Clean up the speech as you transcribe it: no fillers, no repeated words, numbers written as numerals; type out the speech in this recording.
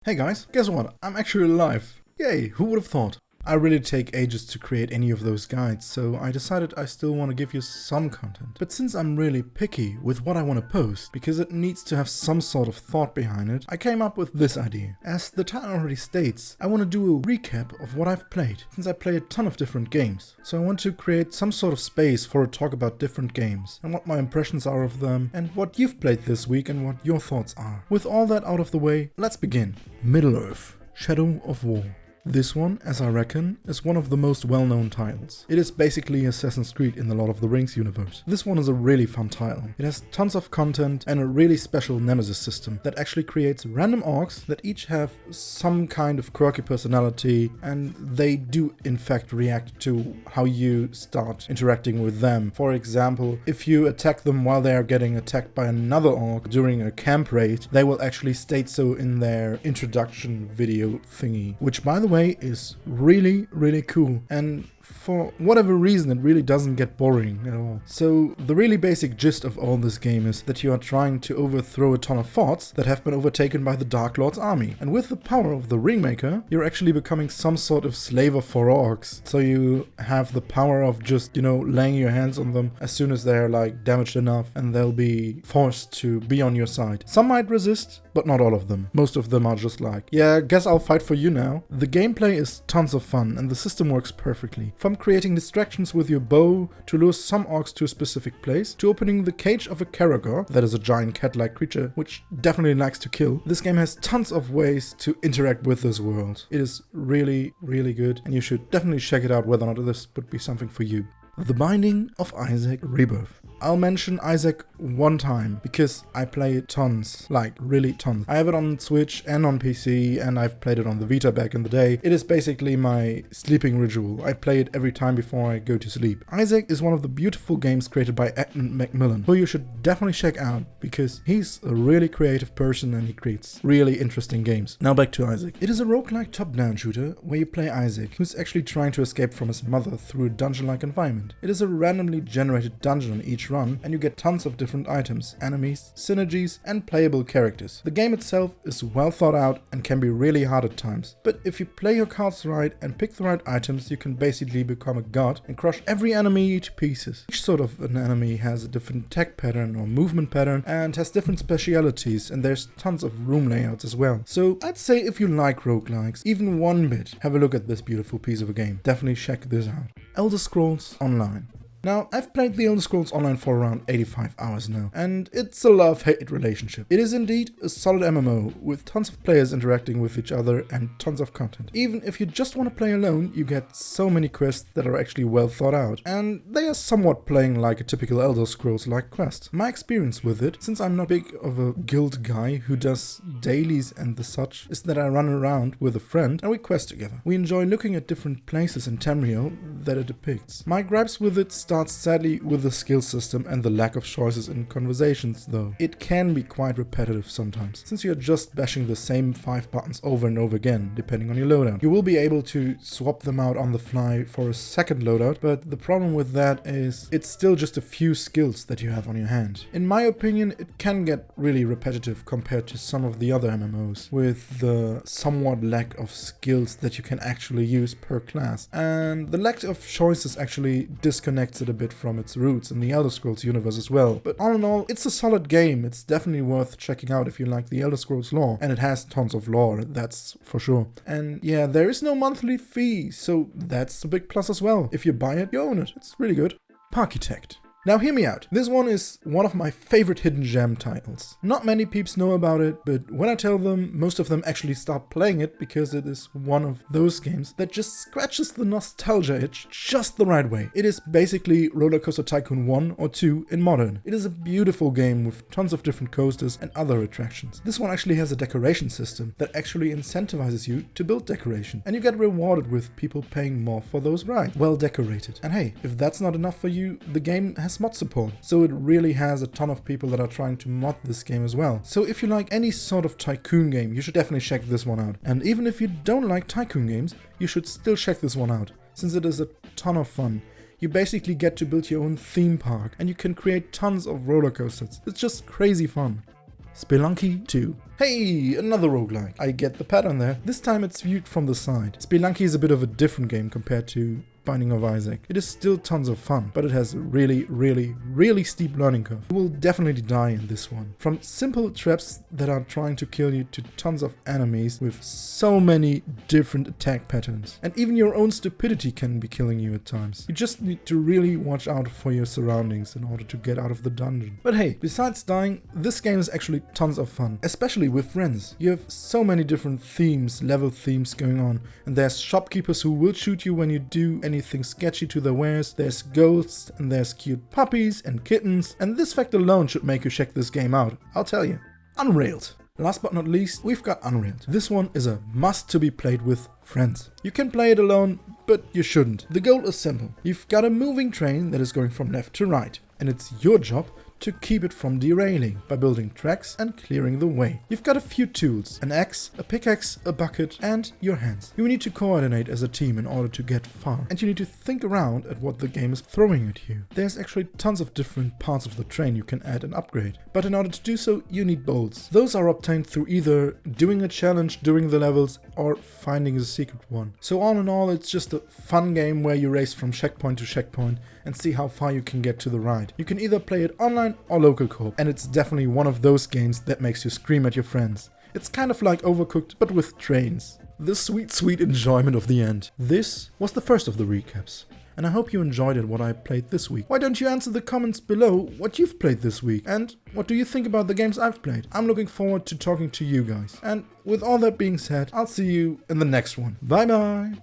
Hey guys, guess what? I'm actually alive. Yay, who would have thought? I really take ages to create any of those guides, so I decided I still want to give you some content. But since I'm really picky with what I want to post, because it needs to have some sort of thought behind it, I came up with this idea. As the title already states, I want to do a recap of what I've played, since I play a ton of different games. So I want to create some sort of space for a talk about different games, and what my impressions are of them, and what you've played this week and what your thoughts are. With all that out of the way, let's begin. Middle-earth: Shadow of War. This one, as I reckon, is one of the most well-known titles. It is basically Assassin's Creed in the Lord of the Rings universe. This one is a really fun title. It has tons of content and a really special nemesis system that actually creates random orcs that each have some kind of quirky personality, and they do in fact react to how you start interacting with them. For example, if you attack them while they are getting attacked by another orc during a camp raid, they will actually state so in their introduction video thingy, which by the way is really cool, and for whatever reason it really doesn't get boring at all. So the really basic gist of all this game is that you are trying to overthrow a ton of forts that have been overtaken by the Dark Lord's army, and with the power of the Ringmaker you're actually becoming some sort of slaver for orcs. So you have the power of just, laying your hands on them as soon as they're like damaged enough, and they'll be forced to be on your side. Some might resist, but not all of them. Most of them are just like, yeah, guess I'll fight for you now. The gameplay is tons of fun and the system works perfectly. From creating distractions with your bow to lure some orcs to a specific place, to opening the cage of a Caragor, that is a giant cat-like creature which definitely likes to kill, this game has tons of ways to interact with this world. It is really good, and you should definitely check it out whether or not this would be something for you. The Binding of Isaac Rebirth. I'll mention Isaac one time because I play it tons, like really tons. I have it on Switch and on PC, and I've played it on the Vita back in the day. It is basically my sleeping ritual. I play it every time before I go to sleep. Isaac is one of the beautiful games created by Edmund Macmillan, who you should definitely check out because he's a really creative person and he creates really interesting games. Now back to Isaac. It is a roguelike top-down shooter where you play Isaac, who's actually trying to escape from his mother through a dungeon-like environment. It is a randomly generated dungeon on each run, and you get tons of different items, enemies, synergies, and playable characters. The game itself is well thought out and can be really hard at times, but if you play your cards right and pick the right items, you can basically become a god and crush every enemy to pieces. Each sort of an enemy has a different attack pattern or movement pattern and has different specialities, and there's tons of room layouts as well. So I'd say if you like roguelikes, even one bit, have a look at this beautiful piece of a game. Definitely check this out. Elder Scrolls Online. Now, I've played the Elder Scrolls Online for around 85 hours now, and it's a love-hate relationship. It is indeed a solid MMO, with tons of players interacting with each other and tons of content. Even if you just want to play alone, you get so many quests that are actually well thought out, and they are somewhat playing like a typical Elder Scrolls-like quest. My experience with it, since I'm not big of a guild guy who does dailies and the such, is that I run around with a friend and we quest together. We enjoy looking at different places in Tamriel that it depicts. My gripes with it starts sadly with the skill system and the lack of choices in conversations though. It can be quite repetitive sometimes, since you're just bashing the same 5 buttons over and over again, depending on your loadout. You will be able to swap them out on the fly for a second loadout, but the problem with that is it's still just a few skills that you have on your hand. In my opinion, it can get really repetitive compared to some of the other MMOs, with the somewhat lack of skills that you can actually use per class, and the lack of choices actually disconnects it a bit from its roots in the Elder Scrolls universe as well. But all in all, it's a solid game. It's definitely worth checking out if you like the Elder Scrolls lore, and it has tons of lore, that's for sure. And yeah, there is no monthly fee, so that's a big plus as well. If you buy it, you own it. It's really good. Parkitect. Now hear me out. This one is one of my favorite hidden gem titles. Not many peeps know about it, but when I tell them, most of them actually start playing it because it is one of those games that just scratches the nostalgia itch just the right way. It is basically Roller Coaster Tycoon 1 or 2 in modern. It is a beautiful game with tons of different coasters and other attractions. This one actually has a decoration system that actually incentivizes you to build decoration, and you get rewarded with people paying more for those rides. Well decorated. And hey, if that's not enough for you, the game has mod support, so it really has a ton of people that are trying to mod this game as well. So if you like any sort of tycoon game, you should definitely check this one out. And even if you don't like tycoon games, you should still check this one out, since it is a ton of fun. You basically get to build your own theme park, and you can create tons of roller coasters. It's just crazy fun. Spelunky 2. Hey, another roguelike. I get the pattern there. This time it's viewed from the side. Spelunky is a bit of a different game compared to Binding of Isaac. It is still tons of fun, but it has a really steep learning curve. You will definitely die in this one. From simple traps that are trying to kill you to tons of enemies with so many different attack patterns. And even your own stupidity can be killing you at times. You just need to really watch out for your surroundings in order to get out of the dungeon. But hey, besides dying, this game is actually tons of fun, especially with friends. You have so many different themes, level themes going on, and there's shopkeepers who will shoot you when you do anything sketchy to their wares, there's ghosts, and there's cute puppies and kittens, and this fact alone should make you check this game out, I'll tell you. Unrailed. Last but not least, we've got Unrailed. This one is a must to be played with friends. You can play it alone, but you shouldn't. The goal is simple. You've got a moving train that is going from left to right, and it's your job to keep it from derailing by building tracks and clearing the way. You've got a few tools, an axe, a pickaxe, a bucket, and your hands. You need to coordinate as a team in order to get far, and you need to think around at what the game is throwing at you. There's actually tons of different parts of the train you can add and upgrade, but in order to do so, you need bolts. Those are obtained through either doing a challenge during the levels or finding the secret one. So all in all, it's just a fun game where you race from checkpoint to checkpoint and see how far you can get to the ride. You can either play it online or local co-op, and it's definitely one of those games that makes you scream at your friends. It's kind of like Overcooked, but with trains. The sweet enjoyment of the end. This was the first of the recaps, and I hope you enjoyed it what I played this week. Why don't you answer the comments below what you've played this week, and what do you think about the games I've played? I'm looking forward to talking to you guys. And with all that being said, I'll see you in the next one. Bye bye!